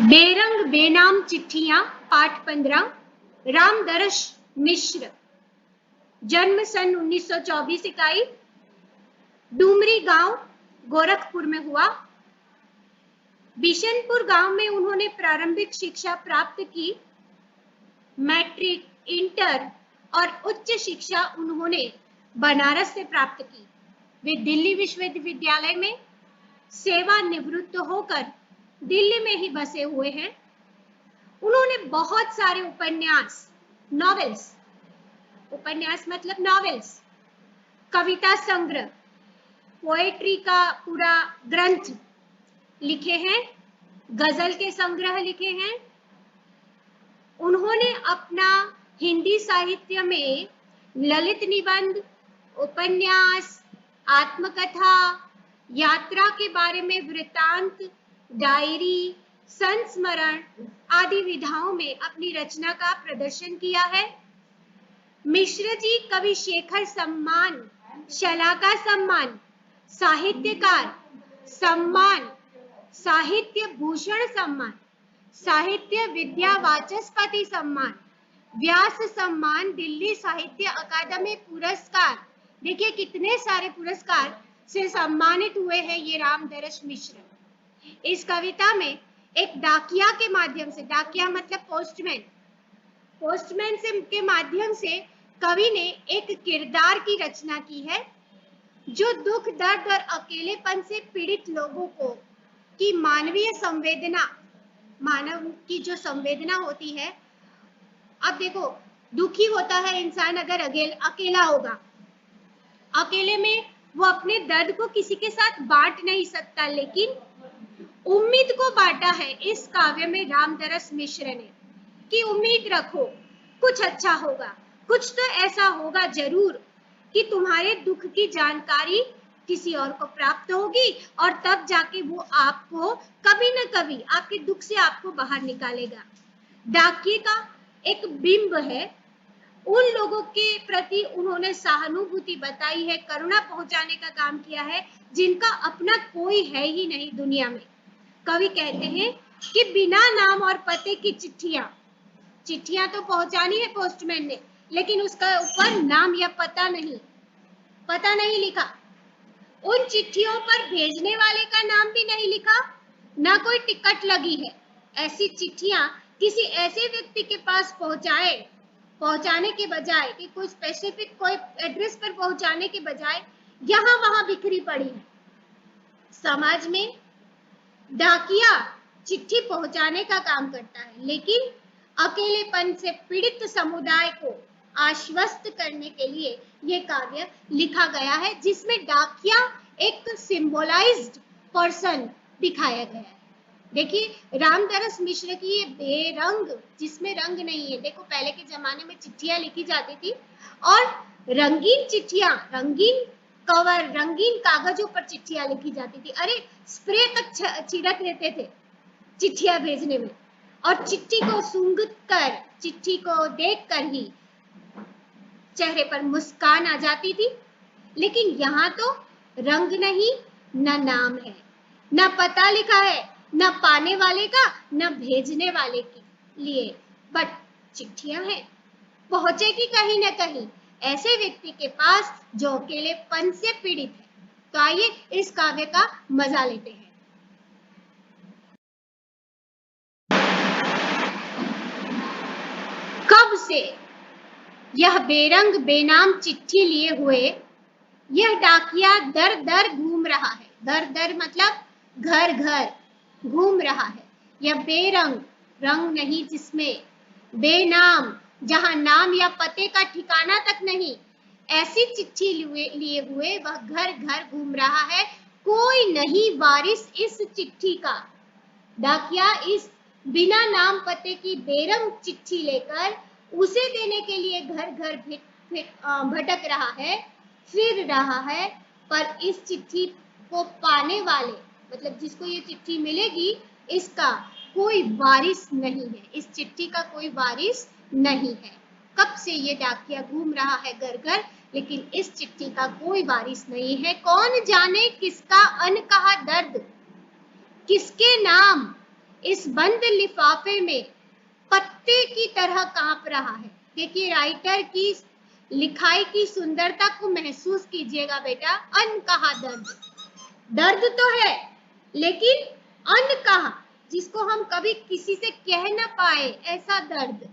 बेरंग बेनाम चिट्ठियां पाठ 15। रामदर्श मिश्र, जन्म सन 1924 इकाई, डुमरी गांव गोरखपुर में हुआ। बिशनपुर गांव में उन्होंने प्रारंभिक शिक्षा प्राप्त की। मैट्रिक, इंटर और उच्च शिक्षा उन्होंने बनारस से प्राप्त की। वे दिल्ली विश्वविद्यालय में सेवानिवृत्त होकर दिल्ली में ही बसे हुए हैं। उन्होंने बहुत सारे उपन्यास, नॉवेल्स, उपन्यास मतलब नॉवेल्स, कविता संग्रह, पोएट्री का पूरा ग्रंथ लिखे हैं, गजल के संग्रह लिखे हैं। उन्होंने अपना हिंदी साहित्य में ललित निबंध, उपन्यास, आत्मकथा, यात्रा के बारे में वृत्तांत, डायरी, संस्मरण आदि विधाओं में अपनी रचना का प्रदर्शन किया है। मिश्र जी कवि शेखर सम्मान, शलाका सम्मान, साहित्यकार सम्मान, साहित्य भूषण सम्मान, साहित्य विद्या वाचस्पति सम्मान, व्यास सम्मान, दिल्ली साहित्य अकादमी पुरस्कार, देखिए कितने सारे पुरस्कार से सम्मानित हुए हैं ये रामदर्श मिश्र। इस कविता में एक डाकिया के माध्यम से, डाकिया मतलब पोस्टमैन, पोस्टमैन से के माध्यम से कवि ने एक किरदार की रचना की है जो दुख, दर्द और अकेलेपन से पीड़ित लोगों को की मानवीय संवेदना, मानव की जो संवेदना होती है। अब देखो, दुखी होता है इंसान अगर अकेला होगा, अकेले में वो अपने दर्द को किसी के साथ बांट नहीं सकता, लेकिन उम्मीद को बांटा है इस काव्य में रामदर्श मिश्र ने कि उम्मीद रखो, कुछ अच्छा होगा, कुछ तो ऐसा होगा जरूर कि तुम्हारे दुख की जानकारी किसी और को प्राप्त होगी और तब जाके वो आपको कभी न कभी आपके दुख से आपको बाहर निकालेगा। डाकिये का एक बिंब है, उन लोगों के प्रति उन्होंने सहानुभूति बताई है, करुणा पहुंचाने का काम किया है जिनका अपना कोई है ही नहीं दुनिया में। कवि कहते हैं कि बिना नाम और पते की चिट्ठियां तो पहुंचानी है पोस्टमैन ने, लेकिन उसका ऊपर नाम या पता नहीं लिखा। उन चिट्ठियों पर भेजने वाले का नाम भी नहीं लिखा, ना कोई टिकट लगी है। ऐसी चिट्ठियां किसी ऐसे व्यक्ति के पास पहुंचाने के बजाय कि कोई स्पेसिफिक कोई एड्रेस पर पहुंचाने के बजाय यहाँ वहां बिखरी पड़ी है। समाज में डाकिया चिट्ठी पहुंचाने का काम करता है, लेकिन अकेलेपन से पीड़ित समुदाय को आश्वस्त करने के लिए ये काव्य लिखा गया है, जिसमें डाकिया एक सिंबलाइज्ड पर्सन दिखाया गया है। देखिए रामदर्श मिश्र की ये बेरंग, जिसमें रंग नहीं है। देखो पहले के जमाने में चिट्ठियां लिखी जाती थी और रंगीन चिट्ठियां, रंगीन कवर, रंगीन कागजों पर चिट्ठियां लिखी जाती थी। अरे स्प्रे तक छिड़क देते थे चिट्ठियां भेजने में, और चिट्ठी को सूंघ कर, चिट्ठी को देखकर ही चेहरे पर मुस्कान आ जाती थी। लेकिन यहाँ तो रंग नहीं, न नाम है, न पता लिखा है, न पाने वाले का, न भेजने वाले के लिए, बट चिट्ठियां हैं, पहुंचेगी कहीं न कहीं ऐसे व्यक्ति के पास जो अकेलेपन से पीड़ित है। तो आइए इस काव्य का मजा लेते हैं। कब से यह बेरंग बेनाम चिट्ठी लिए हुए यह डाकिया दर दर घूम रहा है। दर दर मतलब घर घर घूम रहा है। यह बेरंग, रंग नहीं जिसमें, बेनाम, जहां नाम या पते का ठिकाना तक नहीं, ऐसी चिट्ठी लिए हुए वह घर घर घूम रहा है। कोई नहीं वारिस इस चिट्ठी का। डाकिया इस बिना नाम पते की बेरंग चिट्ठी लेकर उसे देने के लिए घर घर भटक रहा है, फिर रहा है, पर इस चिट्ठी को पाने वाले, मतलब जिसको ये चिट्ठी मिलेगी, इसका कोई वारिस नहीं है। इस चिट्ठी का कोई वारिस नहीं है। कब से ये डाकिया घूम रहा है घर घर, लेकिन इस चिट्ठी का कोई वारिस नहीं है। कौन जाने किसका अनकहा दर्द, किसके नाम इस बंद लिफाफे में पत्ते की तरह कांप रहा है। देखिए राइटर की लिखाई की सुंदरता को महसूस कीजिएगा बेटा। अनकहा दर्द, दर्द तो है लेकिन अनकहा, जिसको हम कभी किसी से कह ना पाए, ऐसा दर्द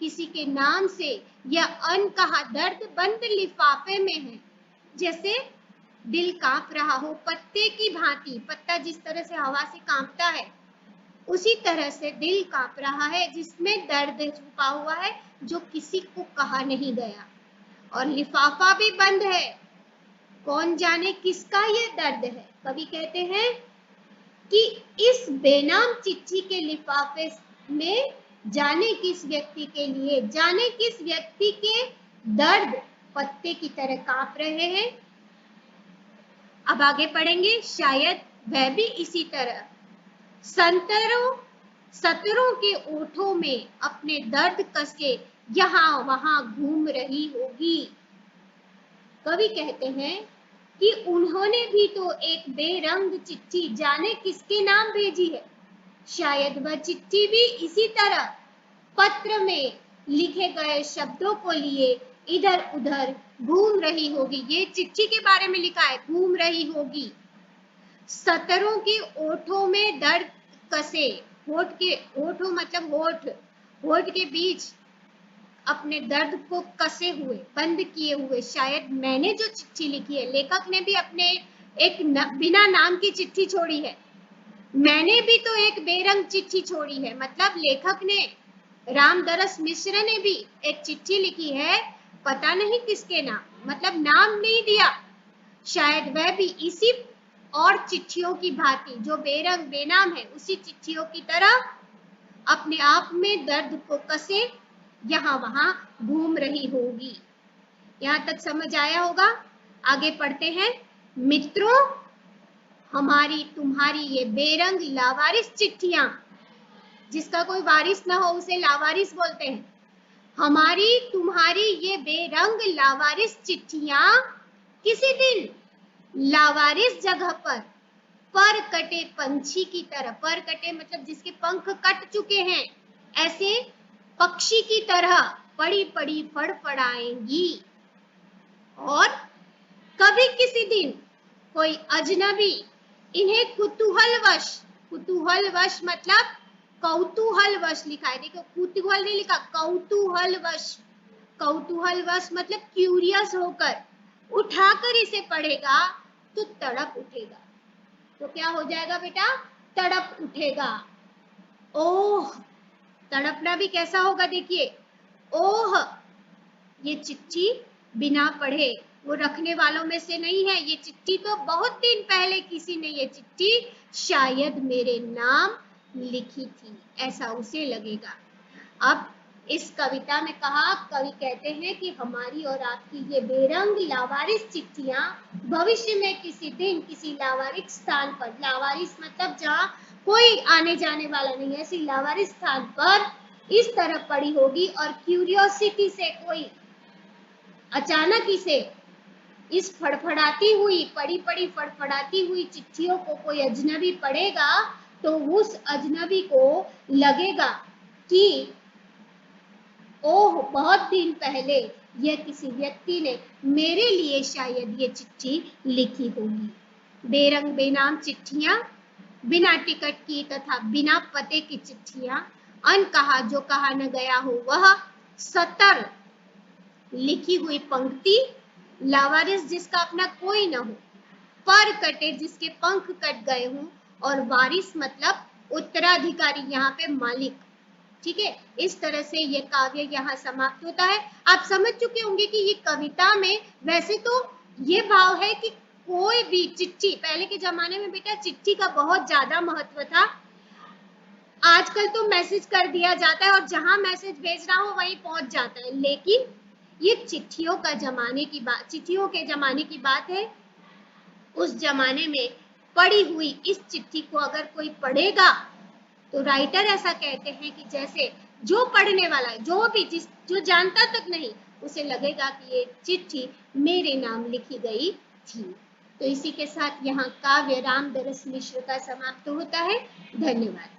किसी के नाम से या अनकहा दर्द बंद लिफाफे में है। जैसे दिल कांप रहा हो पत्ते की भांति, पत्ता जिस तरह से हवा से कांपता है उसी तरह से दिल कांप रहा है, जिसमें दर्द छुपा हुआ है जो किसी को कहा नहीं गया। और लिफाफा भी बंद है, कौन जाने किसका ये दर्द है। कवि कहते हैं कि इस बेनाम चिट्ठी के लिफाफे में जाने किस व्यक्ति के लिए, जाने किस व्यक्ति के दर्द पत्ते की तरह कांप रहे हैं। अब आगे पढ़ेंगे, शायद वह भी इसी तरह सतरों के ओठों में अपने दर्द कसे यहाँ वहां घूम रही होगी। कवि कहते हैं कि उन्होंने भी तो एक बेरंग चिट्ठी जाने किसके नाम भेजी है। शायद वह चिट्ठी भी इसी तरह पत्र में लिखे गए शब्दों को लिए इधर उधर घूम रही होगी। ये चिट्ठी के बारे में लिखा है, घूम रही होगी। सतरों के ओठों में दर्द कसे, होठ के, ओठों मतलब होठ के बीच अपने दर्द को कसे हुए, बंद किए हुए। शायद मैंने जो चिट्ठी लिखी है, लेखक ने भी अपने एक बिना नाम की चिट्ठी छोड़ी है। मैंने भी तो एक बेरंग चिट्ठी छोड़ी है, मतलब लेखक ने, रामदरस मिश्र ने भी एक चिट्ठी लिखी है, पता नहीं किसके नाम, मतलब नाम नहीं दिया। शायद वह भी इसी और चिट्ठियों की भांति जो बेरंग बेनाम है, उसी चिट्ठियों की तरह अपने आप में दर्द को कसे यहाँ वहां घूम रही होगी। यहाँ तक समझ आया होगा। आगे पढ़ते हैं। मित्रों, हमारी तुम्हारी ये बेरंग लावारिस चिट्ठियां, जिसका कोई वारिस ना हो उसे लावारिस बोलते हैं। हमारी तुम्हारी ये बेरंग लावारिस चिट्ठियां किसी दिन लावारिस जगह पर कटे पंछी की तरह, पर कटे मतलब जिसके पंख कट चुके हैं, ऐसे पक्षी की तरह पड़ी पड़ी फड़फड़ाएंगी। और कभी किसी दिन कोई अजनबी इन्हें कुतूहलवश मतलब कौतूहलवश लिखा है, देखो कुतूहल नहीं लिखा, कौतूहलवश मतलब क्यूरियस होकर उठाकर इसे पढ़ेगा तो तड़प उठेगा। तो क्या हो जाएगा बेटा? तड़प उठेगा। ओह, तड़पना भी कैसा होगा देखिए। ओह, ये चिट्ठी बिना पढ़े वो रखने वालों में से नहीं है। ये चिट्ठी तो बहुत दिन पहले किसी ने ये चिट्ठी शायद मेरे नाम लिखी थी, ऐसा उसे लगेगा। अब इस कविता में कहा, कवि कहते हैं कि हमारी और आपकी ये बेरंग लावारिस चिट्ठियां भविष्य में किसी दिन किसी लावारिस स्थान पर, लावारिस मतलब जहाँ कोई आने जाने वाला नहीं है, ऐसी लावारिस स्थान पर इस तरह पड़ी होगी। और क्यूरियोसिटी से कोई अचानक इसे, इस फड़फड़ाती हुई, पड़ी पड़ी फड़फड़ाती हुई चिट्ठियों को कोई अजनबी पढ़ेगा तो उस अजनबी को लगेगा कि ओह, बहुत दिन पहले यह किसी व्यक्ति ने मेरे लिए शायद ये चिट्ठी लिखी होगी। बेरंग बेनाम चिट्ठियां, बिना टिकट की तथा बिना पते की चिट्ठियां, अनकहा जो कहा न गया हो वह, सतर लिखी हुई पंक्ति, लावारिस जिसका अपना कोई न हो, पर कटे जिसके पंख कट गए हों, और वारिस मतलब उत्तराधिकारी, यहाँ पे मालिक। ठीक है, इस तरह से ये काव्य यहाँ समाप्त होता है। आप समझ चुके होंगे कि ये कविता में वैसे तो ये भाव है कि कोई भी चिट्ठी, पहले के जमाने में बेटा चिट्ठी का बहुत ज्यादा महत्व था। आजकल तो मैसेज कर दिया जाता है और जहां मैसेज भेजना हो वहीं पहुंच जाता है, लेकिन ये चिट्ठियों के जमाने की बात है। उस जमाने में पढ़ी हुई इस चिट्ठी को अगर कोई पढ़ेगा तो राइटर ऐसा कहते हैं कि जैसे जो पढ़ने वाला, जो भी जो जानता तक नहीं, उसे लगेगा कि ये चिट्ठी मेरे नाम लिखी गई थी। तो इसी के साथ यहाँ काव्य रामदरस मिश्र का समाप्त होता है। धन्यवाद।